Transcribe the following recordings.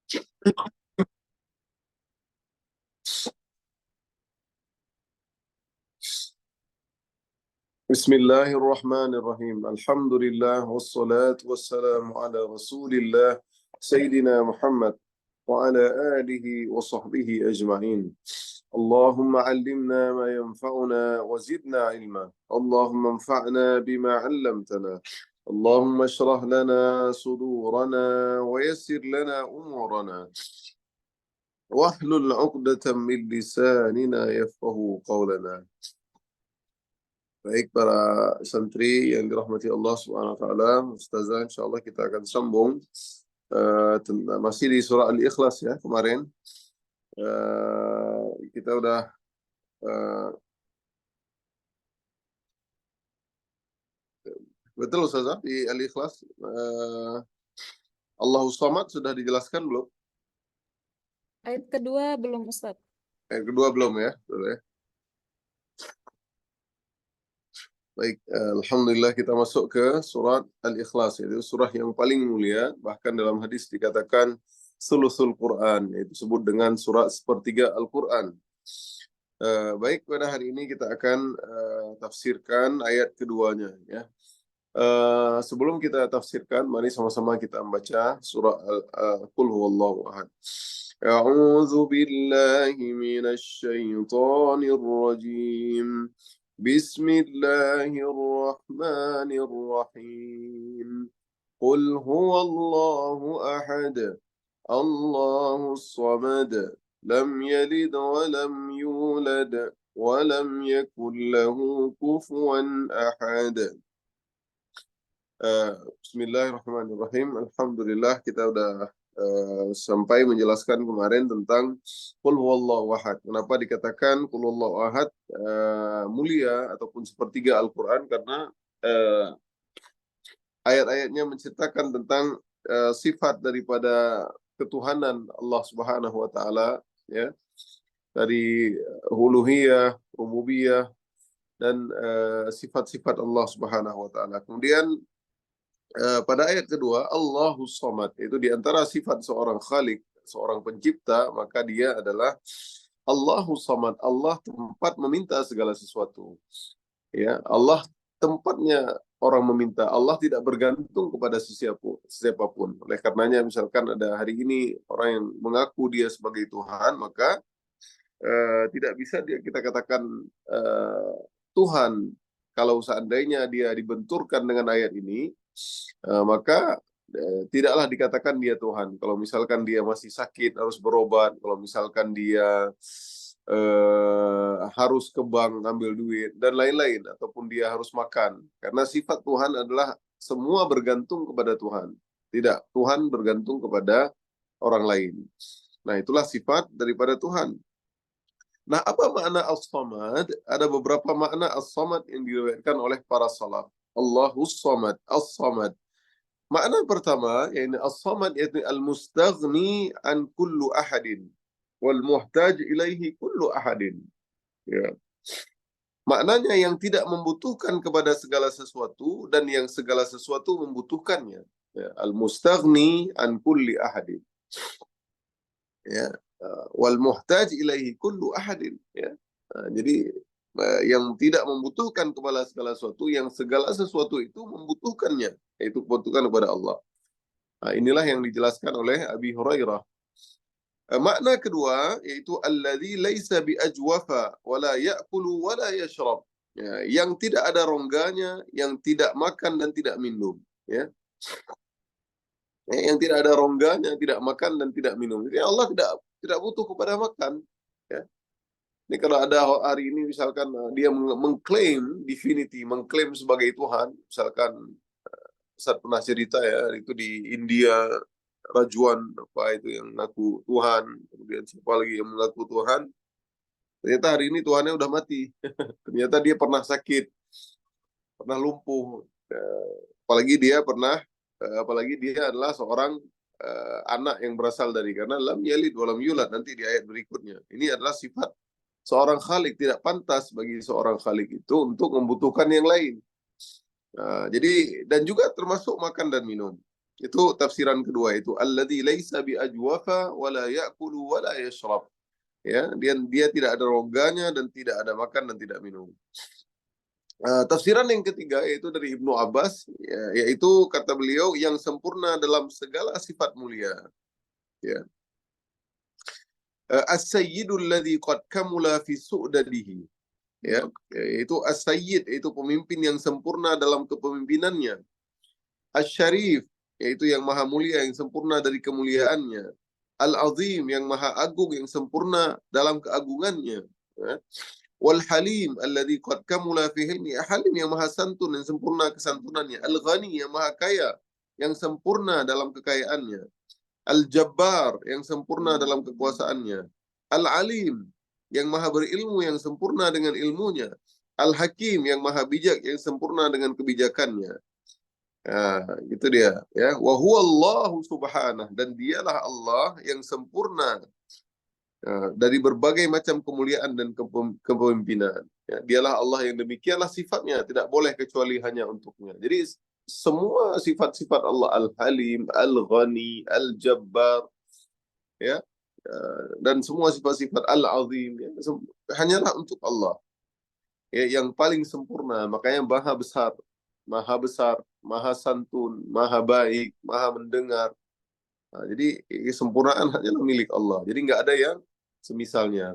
Bismillahirrahmanirrahim. Alhamdulillah wassalatu wassalamu ala Rasulillah Sayyidina Muhammad wa ala alihi wa sahbihi ajma'in. Allahumma 'allimna ma yanfa'una wa zidna ilma. Allahumma anfa'na bima 'allamtana. Allahumma shrah lana sudurana wa yassir lana umurana. Wahlul 'uqdatam min lisanina yafqahu qawlana. Baik para santri yang dirahmati Allah Subhanahu wa taala, Ustazah, insyaallah kita akan sambung masih di surah Al-Ikhlas ya. Kemarin kita udah betul Ustazah di Al-Ikhlas Allahus Samad sudah dijelaskan belum? Ayat kedua belum, Ustaz. Ayat kedua belum ya? Betul ya. Baik, alhamdulillah kita masuk ke surat Al-Ikhlas, yaitu surah yang paling mulia, bahkan dalam hadis dikatakan sulusul Quran, yaitu disebut dengan surat sepertiga Al-Quran. Baik, pada hari ini kita akan tafsirkan ayat keduanya ya. Sebelum kita tafsirkan, mari sama-sama kita membaca surah Qul Huwallahu Ahad. A'udzu billahi minasy syaithanir rajim. Bismillahirrahmanirrahim. Qul huwallahu ahad. Allahus samad. Lam yalid wa lam yulad wa lam yakul lahu kufuwan ahad. Bismillahirrahmanirrahim. Alhamdulillah kita udah sampai menjelaskan kemarin tentang Qul Huwallahu Ahad. Kenapa dikatakan Qul Huwallahu Ahad mulia ataupun sepertiga Al-Quran? Karena ayat-ayatnya menceritakan tentang sifat daripada ketuhanan Allah Subhanahu wa taala ya. Dari uluhiyah, rububiyah dan sifat-sifat Allah Subhanahu wa taala. Kemudian pada ayat kedua, Allahus Samad, itu diantara sifat seorang Khalik, seorang pencipta, maka dia adalah Allahus Samad. Allah tempat meminta segala sesuatu. Ya, Allah tempatnya orang meminta. Allah tidak bergantung kepada siapapun. Oleh karenanya, misalkan ada hari ini orang yang mengaku dia sebagai Tuhan, maka tidak bisa kita katakan Tuhan. Kalau seandainya dia dibenturkan dengan ayat ini, maka tidaklah dikatakan dia Tuhan. Kalau misalkan dia masih sakit harus berobat, kalau misalkan dia harus ke bank ambil duit dan lain-lain, ataupun dia harus makan. Karena sifat Tuhan adalah semua bergantung kepada Tuhan. Tidak, Tuhan bergantung kepada orang lain. Nah, itulah sifat daripada Tuhan. Nah, apa makna As-Samad? Ada beberapa makna As-Samad yang diriwayatkan oleh para salaf. Allahus Samad, As-Samad. Makna pertama, yaitu As-Samad, yaitu Al-Mustaghni an kullu ahadin wal muhtaj ilaihi kullu ahadin. Ya. Maknanya yang tidak membutuhkan kepada segala sesuatu dan yang segala sesuatu membutuhkannya. Ya. Al-Mustaghni an kulli ahadin. Ya. Wal muhtaj ilaihi kullu ahadin. Ya. Jadi yang tidak membutuhkan kepada segala sesuatu, yang segala sesuatu itu membutuhkannya, yaitu kebutuhan kepada Allah. Nah, inilah yang dijelaskan oleh Abi Hurairah. Makna kedua yaitu alladzi laisa biajwafa wala ya'kulu wala yashrab. Ya, yang tidak ada rongganya, yang tidak makan dan tidak minum, ya. Yang tidak ada rongganya, tidak makan dan tidak minum. Jadi Allah tidak butuh kepada makan, ya. Ini kalau ada hari ini misalkan dia mengklaim divinity, mengklaim sebagai Tuhan, misalkan Ustaz pernah cerita ya, itu di India, Rajuan apa itu yang mengaku Tuhan, kemudian siapa lagi yang mengaku Tuhan, ternyata hari ini Tuhannya udah mati. Ternyata dia pernah sakit, pernah lumpuh, apalagi dia adalah seorang anak yang berasal dari, karena lam yalid walam yulad, nanti di ayat berikutnya. Ini adalah sifat seorang khalik. Tidak pantas bagi seorang khalik itu untuk membutuhkan yang lain. Jadi, dan juga termasuk makan dan minum. Itu tafsiran kedua itu alladzi laisa bi ajwafa wala ya'kulu wala yashrab. Ya, dia tidak ada rongganya dan tidak ada makan dan tidak minum. Tafsiran yang ketiga yaitu dari Ibnu Abbas, ya, yaitu kata beliau yang sempurna dalam segala sifat mulia. Ya. As-sayyidul ladzi qad kamula fi su'dadihi. Ya, yaitu as-sayyid, yaitu pemimpin yang sempurna dalam kepemimpinannya. Asy-syarif, yaitu yang maha mulia, yang sempurna dari kemuliaannya. Al-azim, yang maha agung, yang sempurna dalam keagungannya. Ya. Wal halim alladzi qad kamula fi hilmi, halim yang maha santun, yang sempurna kesantunannya. Al ghani, yang maha kaya, yang sempurna dalam kekayaannya. Al jabbar, yang sempurna dalam kekuasaannya. Al alim, yang maha berilmu, yang sempurna dengan ilmunya. Al hakim, yang maha bijak, yang sempurna dengan kebijakannya. Nah, itu dia, ya. Wa huwallahu subhanahu, dan dialah Allah yang sempurna dari berbagai macam kemuliaan dan kepemimpinan. Ya, dialah Allah yang demikianlah sifatnya, tidak boleh kecuali hanya untuknya. Jadi semua sifat-sifat Allah, Al-Halim, Al-Ghani, Al-Jabbar, ya, dan semua sifat-sifat Al-Azim, ya, hanyalah untuk Allah, ya, yang paling sempurna. Makanya maha besar, maha santun, maha baik, maha mendengar. Nah, jadi kesempurnaan hanyalah milik Allah. Jadi nggak ada yang semisalnya.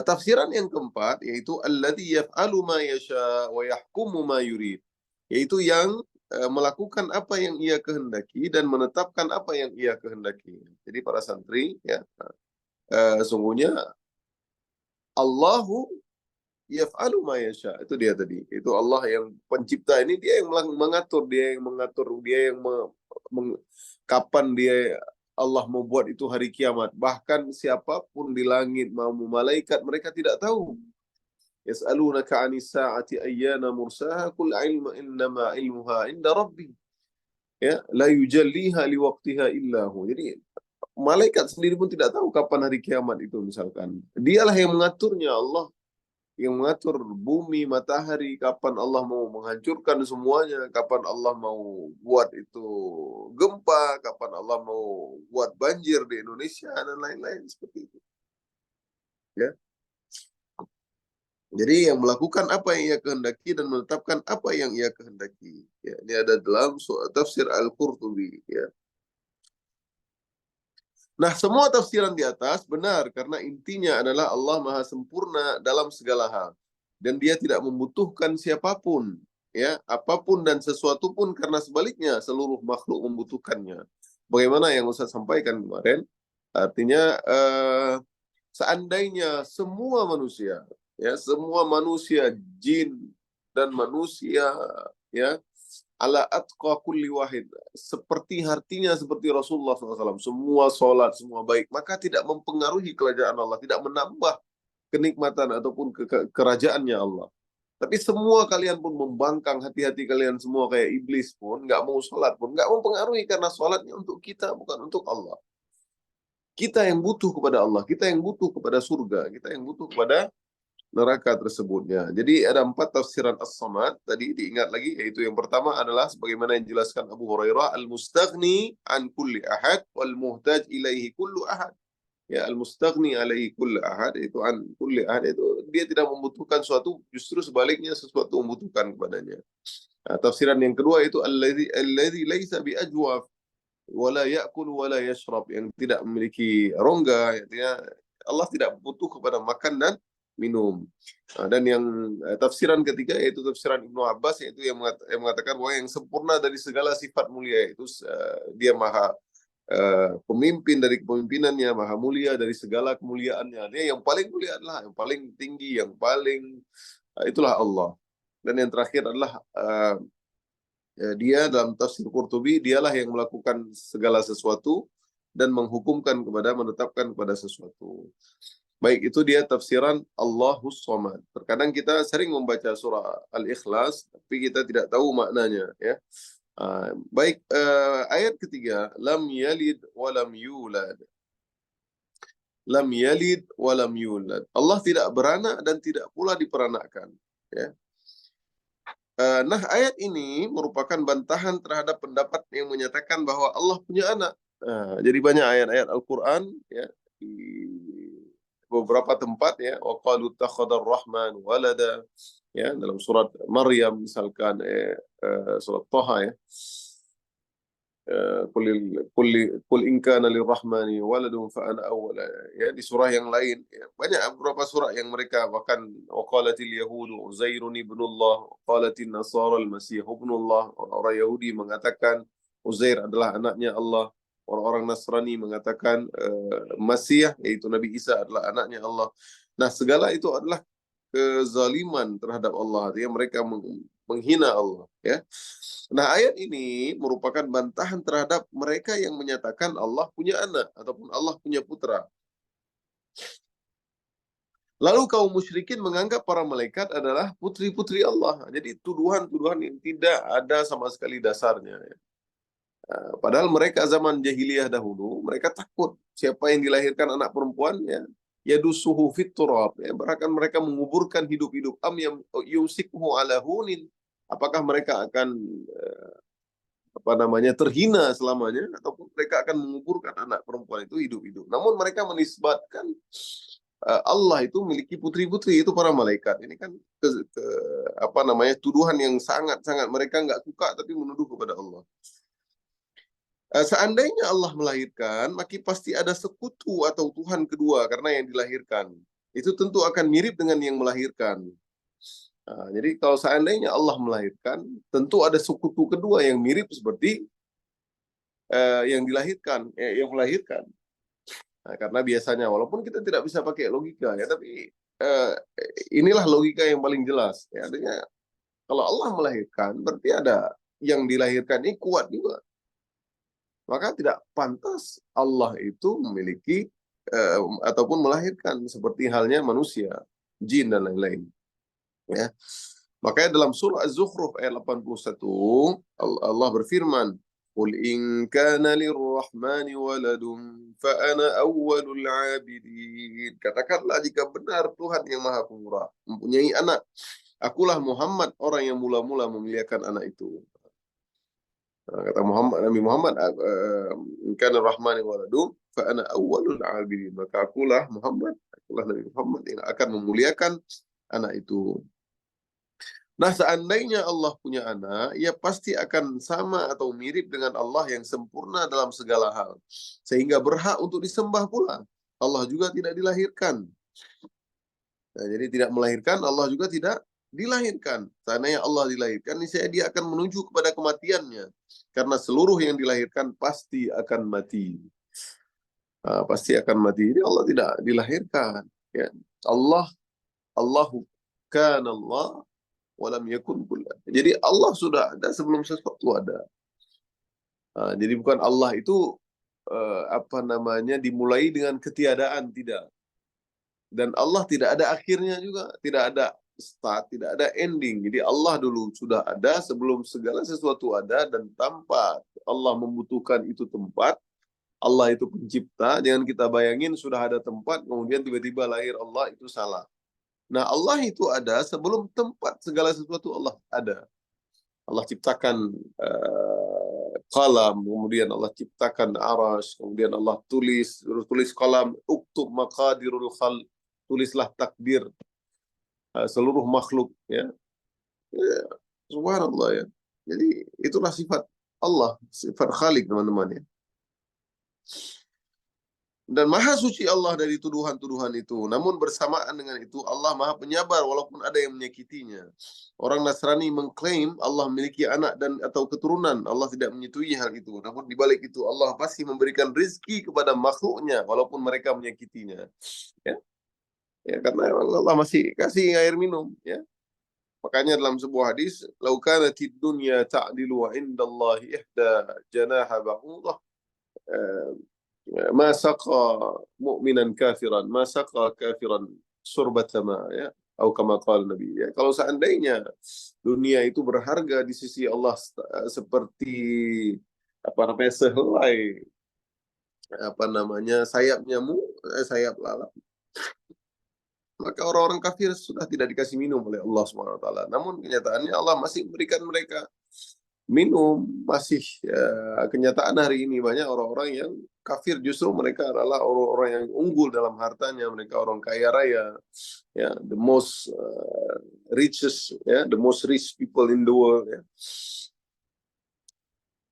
Tafsiran yang keempat yaitu alladzi yaf'alu ma yasha wa yahkumu ma yurid, yaitu yang melakukan apa yang ia kehendaki dan menetapkan apa yang ia kehendaki. Jadi para santri, ya, sungguhnya Allahu yaf'alu ma yasha, itu dia tadi. Itu Allah yang pencipta ini, dia yang mengatur, dia yang kapan dia Allah membuat itu hari kiamat. Bahkan siapapun di langit, mau malaikat, mereka tidak tahu. Yas'alunaka 'anis sa'ati ayyana mursaha qul ilmu innama ilmuha inda rabbi. Ya, la yujalliha liwaqtiha illa hu. Jadi malaikat sendiri pun tidak tahu kapan hari kiamat itu misalkan. Dialah yang mengaturnya, Allah yang mengatur bumi, matahari, kapan Allah mau menghancurkan semuanya, kapan Allah mau buat itu gempa, kapan Allah mau buat banjir di Indonesia, dan lain-lain seperti itu. Ya. Jadi yang melakukan apa yang ia kehendaki dan menetapkan apa yang ia kehendaki. Ya, ini ada dalam tafsir Al-Qurtubi. Ya. Nah, semua tafsiran di atas benar karena intinya adalah Allah Maha sempurna dalam segala hal dan Dia tidak membutuhkan siapapun, ya, apapun dan sesuatu pun, karena sebaliknya seluruh makhluk membutuhkannya. Bagaimana yang Ustaz sampaikan kemarin, artinya seandainya semua manusia, jin dan manusia, ya, ala atqa kulli wahid, seperti Rasulullah SAW, semua sholat, semua baik, maka tidak mempengaruhi kerajaan Allah, tidak menambah kenikmatan ataupun kerajaannya Allah. Tapi semua kalian pun membangkang, hati-hati kalian semua kayak iblis pun, nggak mau sholat pun, nggak mempengaruhi, karena sholatnya untuk kita, bukan untuk Allah. Kita yang butuh kepada Allah, kita yang butuh kepada surga, kita yang butuh kepada neraka tersebutnya. Jadi ada 4 tafsiran as-samad tadi, diingat lagi, yaitu yang pertama adalah sebagaimana yang dijelaskan Abu Hurairah, al-mustaghni an kulli ahad wal muhtaj ilaihi kullu ahad. Ya, al-mustaghni alaihi kullu ahad, itu an kulli ahad, itu dia tidak membutuhkan sesuatu, justru sebaliknya sesuatu membutuhkan kepadanya. Nah, tafsiran yang kedua itu alladzi laisa bi ajwaf wala ya'kul wala yashrab, yang tidak memiliki rongga, artinya Allah tidak butuh kepada makan dan minum. Dan yang tafsiran ketiga yaitu tafsiran Ibnu Abbas, yaitu yang mengatakan bahwa yang sempurna dari segala sifat mulia, itu dia maha pemimpin dari kepemimpinannya, maha mulia dari segala kemuliaannya. Dia yang paling mulia adalah, yang paling tinggi, yang paling itulah Allah. Dan yang terakhir adalah dia dalam tafsir Qurtubi, dialah yang melakukan segala sesuatu dan menetapkan kepada sesuatu. Baik, itu dia tafsiran Allahus Samad. Terkadang kita sering membaca surah Al-Ikhlas, tapi kita tidak tahu maknanya, ya. Baik, ayat ketiga, lam yalid wa lam yulad. Lam yalid wa lam yulad. Allah tidak beranak dan tidak pula diperanakkan, ya. Nah, ayat ini merupakan bantahan terhadap pendapat yang menyatakan bahwa Allah punya anak. Jadi banyak ayat-ayat Al-Quran ya di beberapa tempat ya, wa qalu takhadar rahman walada ya, dalam surat Maryam misalkan surat Thaha ya. Qul in kana lirrahmani waladun fa ana awwal, ya di surah yang lain ya, banyak beberapa surah yang mereka bahkan waqalatil yahudu Uzairun ibnullah qalatin nasara al-masih ibnullah, orang Yahudi mengatakan Uzair adalah anaknya Allah, orang-orang Nasrani mengatakan Masih yaitu Nabi Isa adalah anaknya Allah. Nah, segala itu adalah kezaliman terhadap Allah, artinya mereka menghina Allah ya. Nah, ayat ini merupakan bantahan terhadap mereka yang menyatakan Allah punya anak ataupun Allah punya putra. Lalu kaum musyrikin menganggap para malaikat adalah putri-putri Allah. Jadi tuduhan-tuduhan yang tidak ada sama sekali dasarnya ya. Padahal mereka zaman jahiliyah dahulu, mereka takut siapa yang dilahirkan anak perempuan ya dusuhu fit turab ya, bahkan mereka menguburkan hidup-hidup am yang yumsikhu ala hunin, apakah mereka akan terhina selamanya ataupun mereka akan menguburkan anak perempuan itu hidup-hidup. Namun mereka menisbatkan Allah itu memiliki putri-putri, itu para malaikat. Ini kan tuduhan yang sangat-sangat mereka nggak suka tapi menuduh kepada Allah. Seandainya Allah melahirkan, maka pasti ada sekutu atau Tuhan kedua karena yang dilahirkan. Itu tentu akan mirip dengan yang melahirkan. Jadi kalau seandainya Allah melahirkan, tentu ada sekutu kedua yang mirip seperti yang dilahirkan, yang melahirkan. Nah, karena biasanya, walaupun kita tidak bisa pakai logika ya, tapi inilah logika yang paling jelas. Ya, artinya kalau Allah melahirkan, berarti ada yang dilahirkan ini kuat juga. Maka tidak pantas Allah itu memiliki ataupun melahirkan seperti halnya manusia, jin dan lain-lain. Ya. Makanya dalam surah Az-Zukhruf ayat 81 Allah berfirman, "Qul in kana lirrahmani waladun fa ana awwalul 'abidin." Katakanlah jika benar Tuhan yang Maha Pemurah mempunyai anak, akulah Muhammad orang yang mula-mula memuliakan anak itu. Kata Nabi Muhammad, "Kana rahmani waladu fa ana awwalul 'abidin." Maka akulah Nabi Muhammad yang akan memuliakan anak itu. Nah, seandainya Allah punya anak, ia pasti akan sama atau mirip dengan Allah yang sempurna dalam segala hal, sehingga berhak untuk disembah pula. Allah juga tidak dilahirkan. Nah, jadi tidak melahirkan, Allah juga tidak dilahirkan. Seandainya Allah dilahirkan, niscaya dia akan menuju kepada kematiannya. Karena seluruh yang dilahirkan pasti akan mati. Pasti akan mati. Jadi Allah tidak dilahirkan. Ya. Allahu kana Allah walam yakun kulla. Jadi Allah sudah ada sebelum sesuatu ada. Jadi bukan Allah itu dimulai dengan ketiadaan, tidak. Dan Allah tidak ada akhirnya juga, tidak ada start, tidak ada ending. Jadi Allah dulu sudah ada sebelum segala sesuatu ada, dan tanpa Allah membutuhkan itu tempat, Allah itu pencipta. Jangan kita bayangin sudah ada tempat, kemudian tiba-tiba lahir Allah, itu salah. Nah, Allah itu ada sebelum tempat segala sesuatu Allah ada. Allah ciptakan qalam, kemudian Allah ciptakan arash, kemudian Allah tulis qalam, uktub maqadirul khalq, tulislah takdir seluruh makhluk ya. Subhanallah ya. Jadi itulah sifat Allah, sifat Khalik teman-teman ya. Dan maha suci Allah dari tuduhan-tuduhan itu. Namun bersamaan dengan itu Allah maha penyabar walaupun ada yang menyakitinya. Orang Nasrani mengklaim Allah memiliki anak dan atau keturunan. Allah tidak menyetujui hal itu. Namun di balik itu Allah pasti memberikan rezeki kepada makhluknya walaupun mereka menyakitinya. Ya. Ya, karena Allah masih kasih air minum ya. Makanya dalam sebuah hadis, "Lau kanatid dunya ta'dilu 'indallahi ihda janaha ba'udah, ma saqa mu'minan kafiran, ma saqa kafiran surbata ma," ya. Atau kama qala Nabi ya. Kalau seandainya dunia itu berharga di sisi Allah seperti sehelai sayap nyamuk, sayap lalat, maka orang-orang kafir sudah tidak dikasih minum oleh Allah Subhanahu wa taala. Namun kenyataannya Allah masih memberikan mereka minum. Masih kenyataan hari ini banyak orang-orang yang kafir, justru mereka adalah orang-orang yang unggul dalam hartanya, mereka orang kaya raya, ya, the most richest, ya, the most rich people in the world, ya.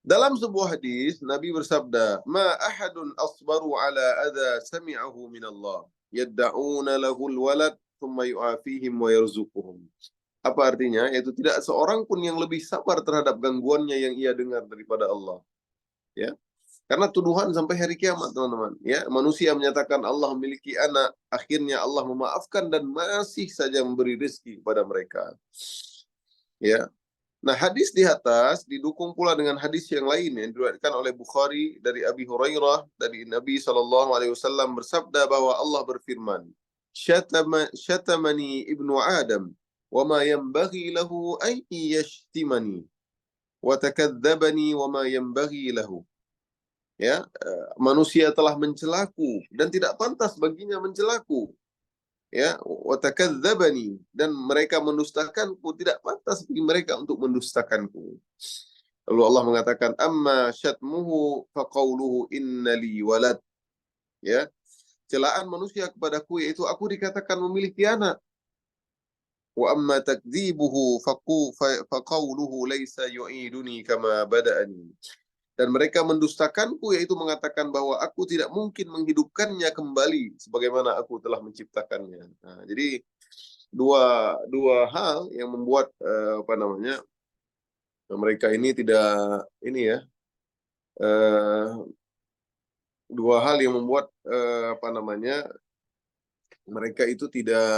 Dalam sebuah hadis Nabi bersabda, "Ma ahadun asbaru ala adza sami'ahu min Allah, yad'una lahu al-walad thumma yu'afihim wa yarzuquhum." Apa artinya? Yaitu tidak seorang pun yang lebih sabar terhadap gangguannya yang ia dengar daripada Allah. Ya, karena tuduhan sampai hari kiamat, teman-teman. Ya, manusia menyatakan Allah memiliki anak, akhirnya Allah memaafkan dan masih saja memberi rezeki kepada mereka. Ya. Nah, hadis di atas didukung pula dengan hadis yang lain yang diriwayatkan oleh Bukhari dari Abi Hurairah, dari Nabi SAW bersabda bahwa Allah berfirman, "Syatamani ibnu Adam, wa ma yanbaghi lahu an yashtimani, wa takadzdzabani wa ma yanbaghi lahu." Ya, manusia telah mencelaku dan tidak pantas baginya mencelaku. Ya, wa takadzdzabani, dan mereka mendustakanku, tidak pantas bagi mereka untuk mendustakanku. Lalu Allah mengatakan, amma syatmuhu faqauluhu innali walad. Ya, celaan manusia kepadaku yaitu aku dikatakan memiliki anak. Wa amma takdzibuhu faqauluhu laisa yu'iduni kama bada'ani. Dan mereka mendustakanku, yaitu mengatakan bahwa aku tidak mungkin menghidupkannya kembali sebagaimana aku telah menciptakannya. Nah, jadi dua hal yang membuat mereka ini tidak ini ya, dua hal yang membuat mereka itu tidak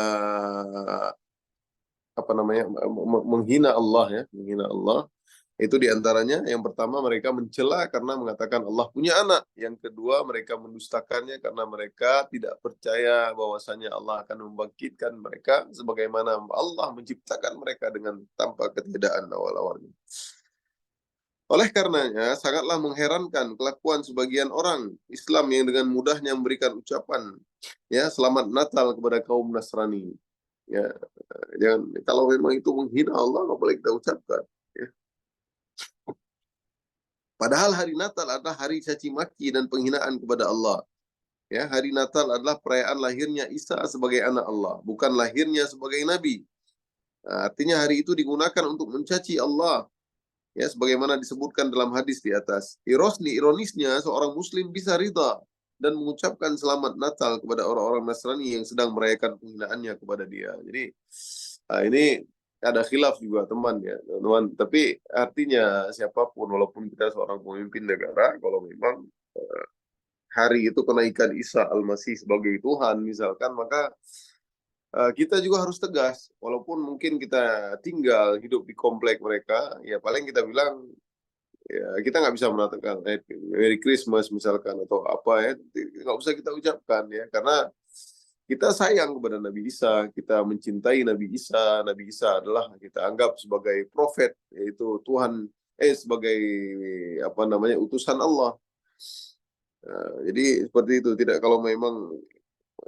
menghina Allah, ya, menghina Allah. Itu diantaranya, yang pertama mereka mencela karena mengatakan Allah punya anak. Yang kedua, mereka mendustakannya karena mereka tidak percaya bahwasanya Allah akan membangkitkan mereka sebagaimana Allah menciptakan mereka dengan tanpa ketiadaan awal-awalnya. Oleh karenanya, sangatlah mengherankan kelakuan sebagian orang Islam yang dengan mudahnya memberikan ucapan, ya, selamat Natal kepada kaum Nasrani. Ya, jangan, kalau memang itu menghina Allah, nggak boleh kita ucapkan. Ya. Padahal hari Natal adalah hari caci maki dan penghinaan kepada Allah. Ya, hari Natal adalah perayaan lahirnya Isa sebagai anak Allah, bukan lahirnya sebagai nabi. Nah, artinya hari itu digunakan untuk mencaci Allah. Ya, sebagaimana disebutkan dalam hadis di atas. Ironisnya seorang muslim bisa ridha dan mengucapkan selamat Natal kepada orang-orang Nasrani yang sedang merayakan penghinaannya kepada dia. Jadi ini ada khilaf juga, teman, ya, teman. Tapi artinya siapapun, walaupun kita seorang pemimpin negara, kalau memang hari itu kenaikan Isa Al-Masih sebagai Tuhan misalkan, maka kita juga harus tegas. Walaupun mungkin kita tinggal hidup di komplek mereka, ya paling kita bilang, ya kita nggak bisa mengatakan Merry Christmas misalkan atau apa, ya, nggak usah kita ucapkan, ya, karena kita sayang kepada Nabi Isa, kita mencintai Nabi Isa. Nabi Isa adalah kita anggap sebagai profet, yaitu Tuhan, sebagai utusan Allah. Jadi seperti itu. Tidak, kalau memang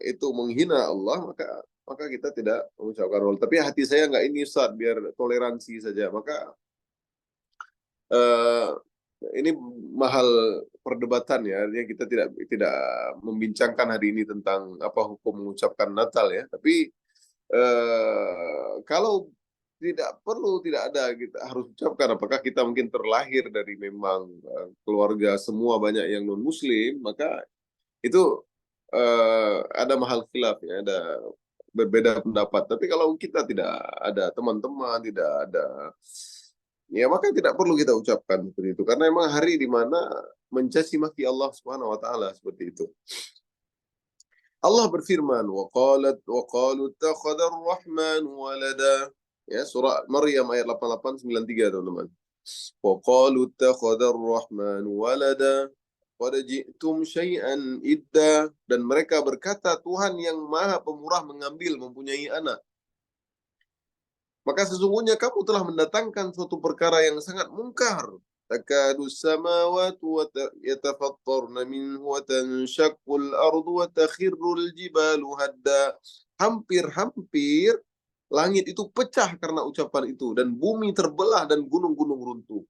itu menghina Allah, maka kita tidak mengucapkan Allah. Tapi hati saya nggak ini, Ustaz, biar toleransi saja. Maka ini mahal perdebatan, ya. Artinya kita tidak membincangkan hari ini tentang apa hukum mengucapkan Natal, ya. Tapi kalau tidak perlu, tidak ada, kita harus ucapkan. Apakah kita mungkin terlahir dari memang keluarga semua banyak yang non Muslim, maka itu ada mahal khilaf, ya, ada berbeda pendapat. Tapi kalau kita tidak ada teman-teman, tidak ada, ya, maka tidak perlu kita ucapkan seperti itu, karena memang hari di mana mencaci maki Allah Subhanahu wa taala seperti itu. Allah berfirman, wa qalu ittakhadha ar-rahman walada. Ya, surah Maryam ayat 88-93, teman-teman. Wa qalu ittakhadha ar-rahman walada qad ji'tum syai'an idda, dan mereka berkata Tuhan yang Maha Pemurah mempunyai anak. Maka sesungguhnya kamu telah mendatangkan suatu perkara yang sangat mungkar. تكاد السماوات يتفطرن منه وتنشق الأرض وتخر الجبال هدا. Hampir-hampir langit itu pecah karena ucapan itu dan bumi terbelah dan gunung-gunung runtuh.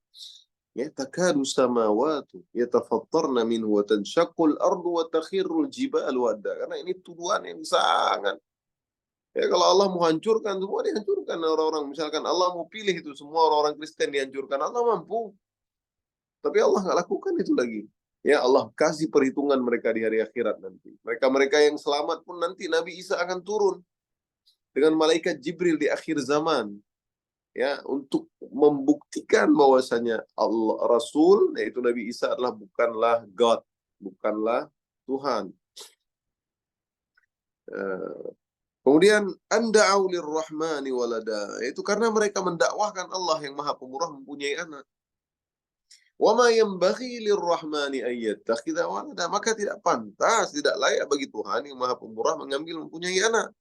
Ya, takadu samawatu yatafattarna minhu wa tanshaqqul ardu wa takhirrul jibalu hadda. Karena ini tuduhan yang sangat, ya, kalau Allah mau hancurkan semua dihancurkan orang-orang. Misalkan Allah mau pilih itu semua orang-orang Kristen dihancurkan, Allah mampu. Tapi Allah nggak lakukan itu lagi. Ya, Allah kasih perhitungan mereka di hari akhirat nanti. Mereka-mereka yang selamat pun nanti Nabi Isa akan turun dengan malaikat Jibril di akhir zaman, ya, untuk membuktikan bahwasanya Allah Rasul, yaitu Nabi Isa adalah bukanlah God, bukanlah Tuhan. Kemudian anda aulir rahmani walada, itu karena mereka mendakwahkan Allah yang Maha Pemurah mempunyai anak. Wa ma yanbaghi lirrahmani an yattakhidha walada, maka tidak pantas, tidak layak bagi Tuhan yang Maha Pemurah mempunyai anak.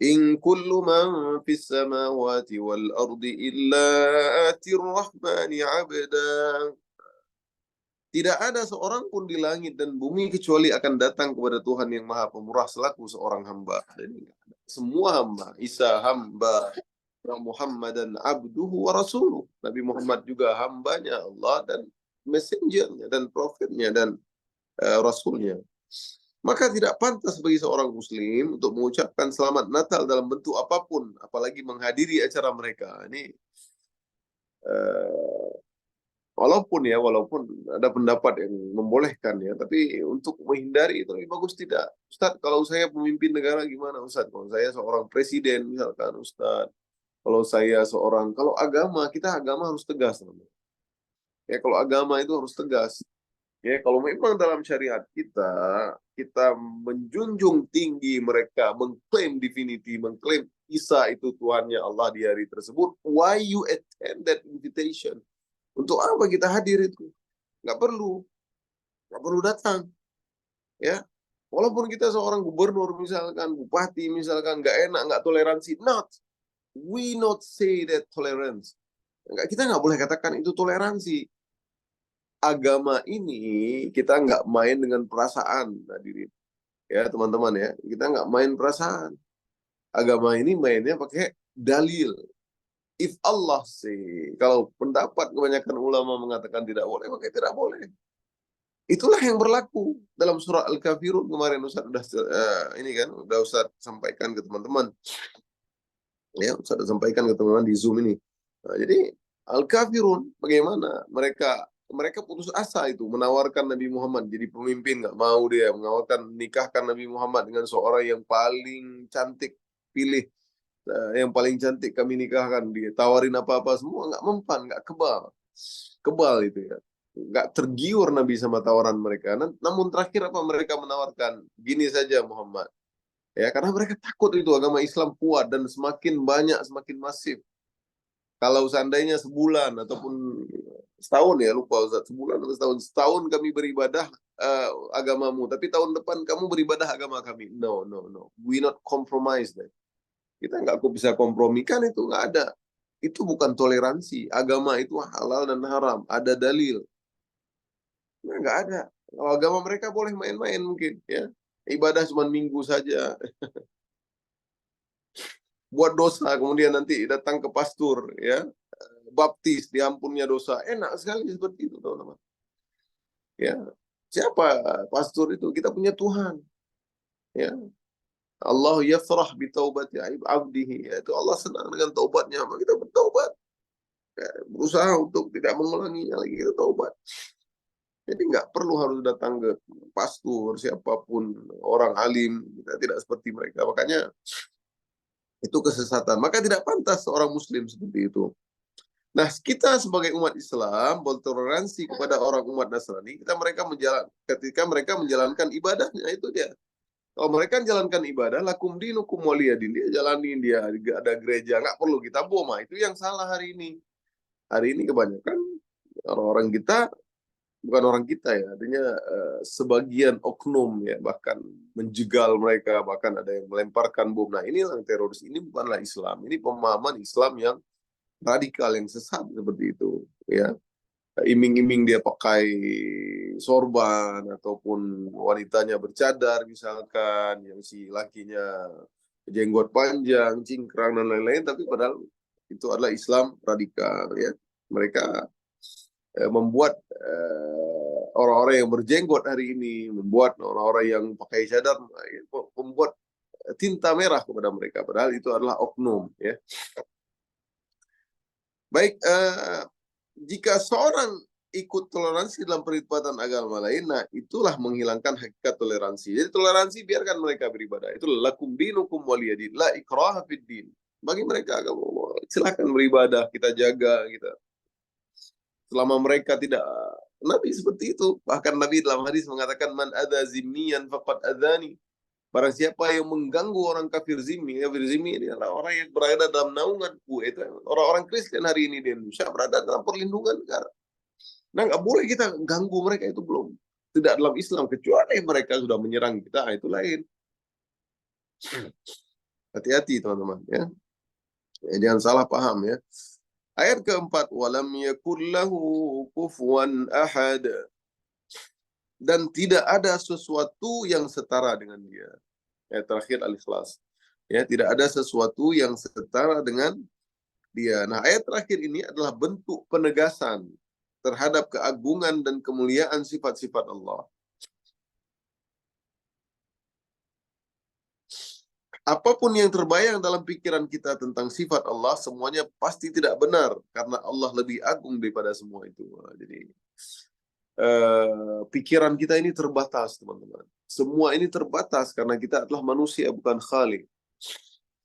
In kullu man fis samawati wal ardi illa atir rahmani 'abda. Tidak ada seorang pun di langit dan bumi kecuali akan datang kepada Tuhan yang Maha Pemurah selaku seorang hamba. Jadi, semua hamba, Isa hamba, Muhammadan abduhu wa rasuluh. Nabi Muhammad juga hambanya Allah dan messengernya dan profetnya dan rasulnya. Maka tidak pantas bagi seorang muslim untuk mengucapkan selamat Natal dalam bentuk apapun, apalagi menghadiri acara mereka. Ini walaupun ada pendapat yang membolehkan, ya, tapi untuk menghindari itu lebih bagus tidak. Ustaz, kalau saya pemimpin negara gimana Ustaz? Kalau saya seorang presiden misalkan Ustaz, kalau agama, kita agama harus tegas. Ya, kalau agama itu harus tegas. Ya, kalau memang dalam syariat kita menjunjung tinggi mereka, mengklaim divinity, mengklaim Isa itu Tuhannya Allah di hari tersebut, why you attend that invitation? Untuk apa kita hadir itu? Nggak perlu datang. Ya, walaupun kita seorang gubernur misalkan, bupati misalkan, nggak enak, nggak toleransi, we not say that tolerance. Kita nggak boleh katakan itu toleransi. Agama ini kita nggak main dengan perasaan, hadirin. Ya, teman-teman, ya, kita nggak main perasaan. Agama ini mainnya pakai dalil. If Allah say, kalau pendapat kebanyakan ulama mengatakan tidak boleh, maka tidak boleh. Itulah yang berlaku dalam surah Al-Kafirun kemarin Ustaz Ustaz sampaikan ke teman-teman. Ya, Ustaz sampaikan ke teman-teman di Zoom ini. Nah, jadi Al-Kafirun bagaimana? Mereka putus asa itu menawarkan Nabi Muhammad jadi pemimpin, nggak mau dia nikahkan Nabi Muhammad dengan seorang yang paling cantik, pilih yang paling cantik kami nikahkan, dia tawarin apa-apa semua nggak mempan, nggak kebal itu, ya, nggak tergiur Nabi sama tawaran mereka. Namun terakhir apa mereka menawarkan? Gini saja Muhammad, ya, karena mereka takut itu agama Islam kuat dan semakin banyak, semakin masif. Kalau seandainya sebulan ataupun setahun, ya lupa Ustaz, sebulan atau setahun kami beribadah agamamu, tapi tahun depan kamu beribadah agama kami. No, we not compromise that. Kita nggak bisa kompromikan, itu nggak ada. Itu bukan toleransi. Agama itu halal dan haram, ada dalil. Nah, nggak ada. Kalau agama mereka boleh main-main mungkin, ya, ibadah cuma minggu saja. Buat dosa, kemudian nanti datang ke pastor, ya, baptis, diampunnya dosa. Enak sekali seperti itu, teman-teman. Ya, siapa pastor itu? Kita punya Tuhan. Ya, Allah yafrah bi taubati abdihi. Itu Allah senang dengan taubatnya, maka kita bertaubat. Ya, berusaha untuk tidak mengulanginya lagi, kita taubat. Jadi nggak perlu harus datang ke pastor, siapapun, orang alim. Kita tidak seperti mereka. Makanya itu kesesatan. Maka tidak pantas seorang muslim seperti itu. Nah, kita sebagai umat Islam bertoleransi kepada orang umat Nasrani, ketika mereka menjalankan ibadahnya, itu dia. Kalau mereka menjalankan ibadah, lakum dinukum waliyadin, dia jalanin, dia ada gereja, nggak perlu kita boma. Itu yang salah hari ini. Hari ini kebanyakan orang-orang kita, bukan orang kita, ya, artinya sebagian oknum, ya, bahkan menjegal mereka, bahkan ada yang melemparkan bom. Nah, ini yang teroris, ini bukanlah Islam. Ini pemahaman Islam yang radikal, yang sesat seperti itu, ya. iming-iming dia pakai sorban ataupun wanitanya bercadar misalkan, yang si lakinya jenggot panjang, cingkrang dan lain-lain, tapi padahal itu adalah Islam radikal ya. Mereka membuat orang-orang yang berjenggot hari ini, membuat orang-orang yang pakai cadar, membuat tinta merah kepada mereka, padahal itu adalah oknum ya. Baik, jika seorang ikut toleransi dalam peribadatan agama lain, nah itulah menghilangkan hakikat toleransi. Jadi toleransi biarkan mereka beribadah. Itu lakum dinukum waliyadin, la ikraha fid din. Bagi mereka agama, silakan beribadah, kita jaga, kita. Selama mereka tidak, Nabi seperti itu. Bahkan Nabi dalam hadis mengatakan, man adza zimmiyan faqad adzani. Barang siapa yang mengganggu orang kafir zimmi, kafir zimmi ini adalah orang yang berada dalam naunganku. Itu orang-orang Kristen hari ini di Indonesia berada dalam perlindungan negara. Nah, nggak boleh kita ganggu mereka, itu belum. Tidak dalam Islam, kecuali mereka sudah menyerang kita, itu lain. Hati-hati teman-teman ya. Jangan salah paham ya. Ayat keempat, walam yakul lahu kufuwan ahad. Dan tidak ada sesuatu yang setara dengan dia. Ayat terakhir Al-Ikhlas. Ya, tidak ada sesuatu yang setara dengan dia. Nah, ayat terakhir ini adalah bentuk penegasan terhadap keagungan dan kemuliaan sifat-sifat Allah. Apapun yang terbayang dalam pikiran kita tentang sifat Allah, semuanya pasti tidak benar, karena Allah lebih agung daripada semua itu. Jadi, pikiran kita ini terbatas, teman-teman. Semua ini terbatas karena kita adalah manusia, bukan Khalik.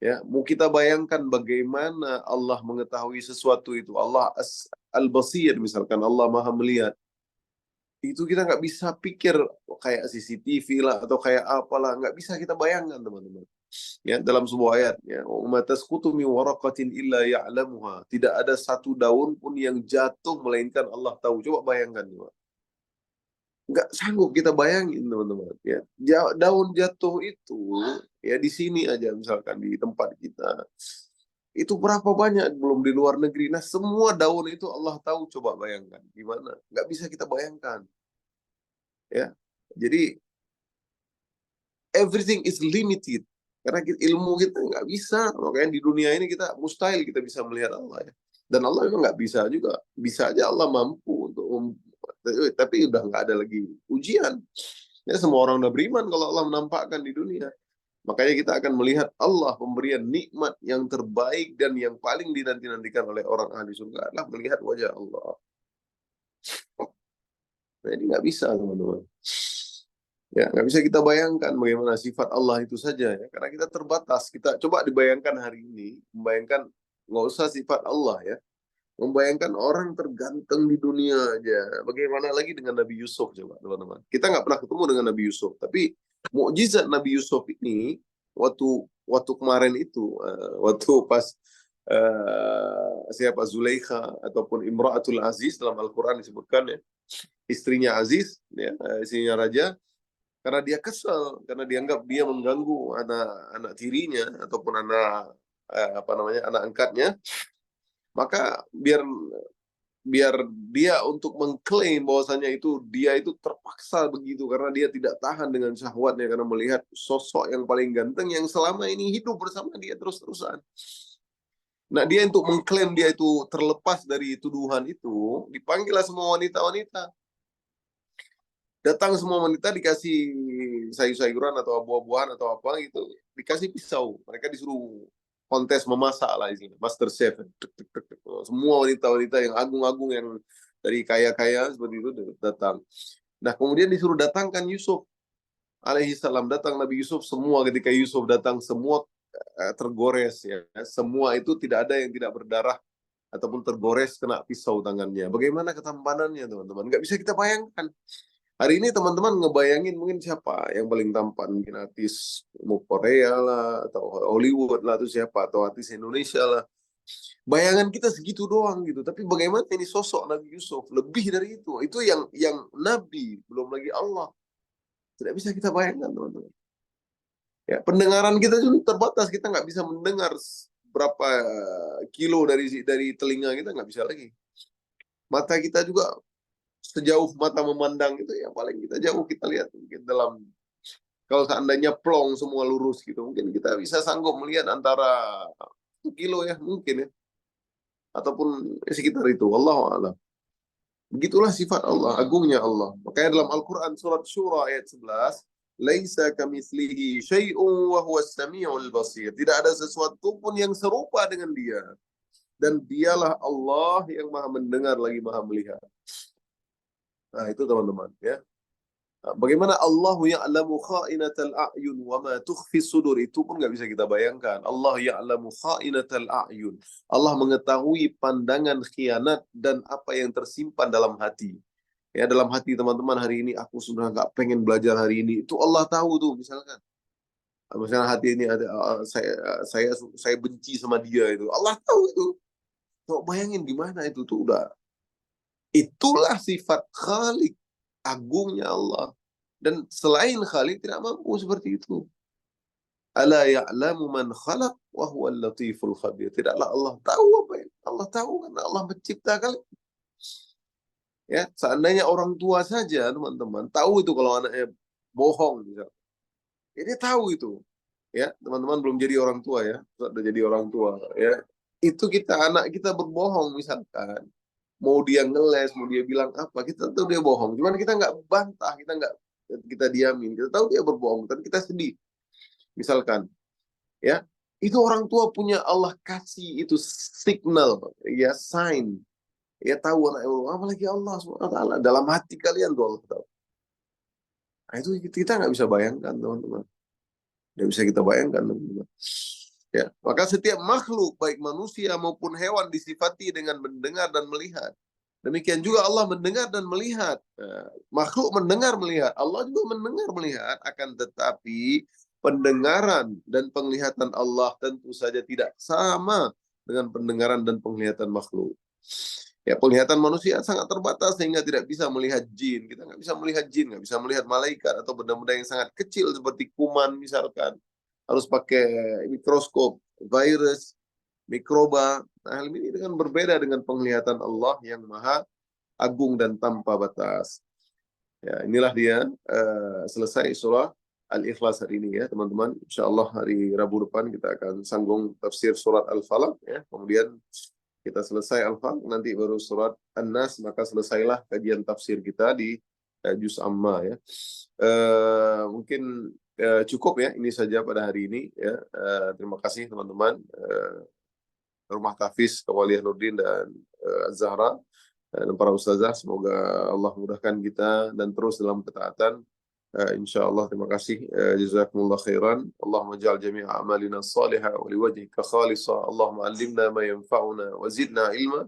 Ya, mau kita bayangkan bagaimana Allah mengetahui sesuatu itu. Allah Al-Basir misalkan, Allah Maha melihat. Itu kita nggak bisa pikir kayak CCTV lah atau kayak apalah, nggak bisa kita bayangkan teman-teman. Ya, dalam sebuah ayat ya, "Wa tasqutu min waraqatin illa ya'lamuha." Tidak ada satu daun pun yang jatuh melainkan Allah tahu. Coba bayangkan coba. Nggak sanggup kita bayangin teman-teman ya. Daun jatuh itu ya di sini aja misalkan di tempat kita. Itu berapa banyak, belum di luar negeri. Nah, semua daun itu Allah tahu, coba bayangkan gimana. Nggak bisa kita bayangkan. Ya. Jadi everything is limited. Karena ilmu kita nggak bisa. Makanya di dunia ini kita mustahil kita bisa melihat Allah ya. Dan Allah memang nggak bisa juga. Bisa aja Allah mampu untuk tapi udah nggak ada lagi ujian. Ya, semua orang udah beriman kalau Allah menampakkan di dunia. Makanya kita akan melihat Allah pemberian nikmat yang terbaik dan yang paling dinanti-nantikan oleh orang ahli surga adalah melihat wajah Allah. Nah, ini nggak bisa teman-teman. Ya, nggak bisa kita bayangkan bagaimana sifat Allah itu saja ya, karena kita terbatas. Kita coba dibayangkan hari ini, membayangkan nggak usah sifat Allah ya, membayangkan orang terganteng di dunia aja. Bagaimana lagi dengan Nabi Yusuf coba teman-teman. Kita nggak pernah ketemu dengan Nabi Yusuf, tapi mukjizat Nabi Yusuf ini waktu kemarin itu, waktu pas siapa Zulaikha ataupun Imra'atul Aziz dalam Al-Quran disebutkan ya, istrinya Aziz, ya, istrinya raja, karena dia kesal, karena dianggap dia mengganggu anak tirinya ataupun anak anak angkatnya, maka biar dia untuk mengklaim bahwasanya dia itu terpaksa begitu karena dia tidak tahan dengan syahwatnya karena melihat sosok yang paling ganteng yang selama ini hidup bersama dia terus-terusan. Nah, dia untuk mengklaim dia itu terlepas dari tuduhan itu, dipanggillah semua wanita-wanita. Datang semua wanita dikasih sayur-sayuran atau buah-buahan atau apa gitu, dikasih pisau. Mereka disuruh kontes memasak lah di sini, Master Chef. Semua wanita-wanita yang agung-agung yang dari kaya-kaya seperti itu datang. Nah, kemudian disuruh datangkan Yusuf alaihissalam. Datang Nabi Yusuf, semua ketika Yusuf datang semua tergores ya. Semua itu tidak ada yang tidak berdarah ataupun tergores kena pisau tangannya. Bagaimana ketampanannya teman-teman? Nggak bisa kita bayangkan. Hari ini teman-teman ngebayangin mungkin siapa yang paling tampan, mungkin artis Korea lah, atau Hollywood lah, atau siapa, atau artis Indonesia lah. Bayangan kita segitu doang gitu. Tapi bagaimana ini sosok Nabi Yusuf? Lebih dari itu. Itu yang Nabi, belum lagi Allah. Tidak bisa kita bayangkan teman-teman. Ya, pendengaran kita juga terbatas. Kita nggak bisa mendengar berapa kilo dari telinga kita, nggak bisa lagi. Mata kita juga sejauh mata memandang itu yang paling kita jauh kita lihat mungkin dalam, kalau seandainya plong semua lurus gitu, mungkin kita bisa sanggup melihat antara 1 kilo ya mungkin ya, ataupun sekitar itu. Wallahu a'lam. Begitulah sifat Allah, agungnya Allah. Makanya dalam Al-Quran surat Syura ayat 11, laisa kamitslihi syai'un wa huwas samiul basir. Tidak ada sesuatu pun yang serupa dengan Dia. Dan Dialah Allah yang Maha mendengar lagi Maha melihat. Nah, itu teman-teman ya. Bagaimana Allahu ya'lamu kha'inatal a'yun wa ma tukhfis sudur, itu pun nggak bisa kita bayangkan. Allah ya'lamu kha'inatal a'yun. Allah mengetahui pandangan khianat dan apa yang tersimpan dalam hati. Ya, dalam hati teman-teman hari ini aku sudah nggak pengen belajar hari ini. Itu Allah tahu tuh misalkan. Misalnya hati ini ada saya benci sama dia itu. Allah tahu itu. Kok bayangin gimana itu tuh udah. Itulah sifat Khalik, agungnya Allah. Dan selain Khalik tidak mampu seperti itu. Ala ya'lamu man khalaq wa huwal latiful khabir. Tidaklah Allah tahu apa yang Allah tahu karena Allah menciptakan. Ya, seandainya orang tua saja teman-teman tahu itu kalau anaknya bohong misalnya. Jadi tahu itu. Ya, teman-teman belum jadi orang tua ya, sudah jadi orang tua ya. Itu anak kita berbohong misalkan. Mau dia ngeles, mau dia bilang apa, kita tahu dia bohong. Cuman kita nggak bantah, kita diamin. Kita tahu dia berbohong, tapi kita sedih. Misalkan, ya, itu orang tua punya Allah kasih itu signal, ya, sign. Ya tahu anak apalagi Allah SWT dalam hati kalian tuh Allah tahu. Nah, itu kita nggak bisa bayangkan teman-teman, nggak bisa kita bayangkan teman-teman. Ya, maka setiap makhluk baik manusia maupun hewan disifati dengan mendengar dan melihat. Demikian juga Allah mendengar dan melihat. Nah, makhluk mendengar melihat, Allah juga mendengar melihat, akan tetapi pendengaran dan penglihatan Allah tentu saja tidak sama dengan pendengaran dan penglihatan makhluk. Ya, penglihatan manusia sangat terbatas sehingga tidak bisa melihat jin. Kita nggak bisa melihat jin, nggak bisa melihat malaikat atau benda-benda yang sangat kecil seperti kuman misalkan. Harus pakai mikroskop, virus, mikroba. Nah, hal ini dengan berbeda dengan penglihatan Allah yang maha agung dan tanpa batas. Ya, inilah dia selesai surah Al-Ikhlas hari ini ya teman-teman. Insyaallah hari Rabu depan kita akan sambung tafsir surat Al-Falaq ya. Kemudian kita selesai Al-Falaq, nanti baru surat An-Nas, maka selesailah kajian tafsir kita di Juz Amma ya. Mungkin cukup ya, ini saja pada hari ini ya. Terima kasih teman-teman. Rumah Tahfiz Kawaliyah Nurdin dan Az-Zahra dan para ustazah, semoga Allah mudahkan kita dan terus dalam ketaatan. Insyaallah, terima kasih. Jazakumullah khairan. Allahumma ja'al jami'a a'malina salihah wa liwajhika khalisah. Allahumma 'allimna ma yanfa'una wa zidna ilma.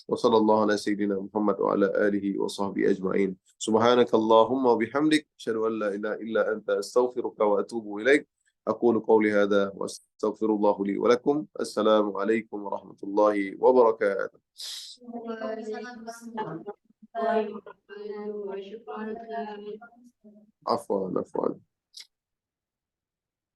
Wa sallallahu ala sayyidina Muhammad wa ala alihi wa sahbihi ajma'in. Subhanakallahumma wa bihamdik, asyhadu an la ilaha illa anta, astaghfiruka wa atubu ilaik. أقول قولي هذا وأستغفر الله لي ولكم. السلام عليكم ورحمة الله وبركاته. عفوا عفوا.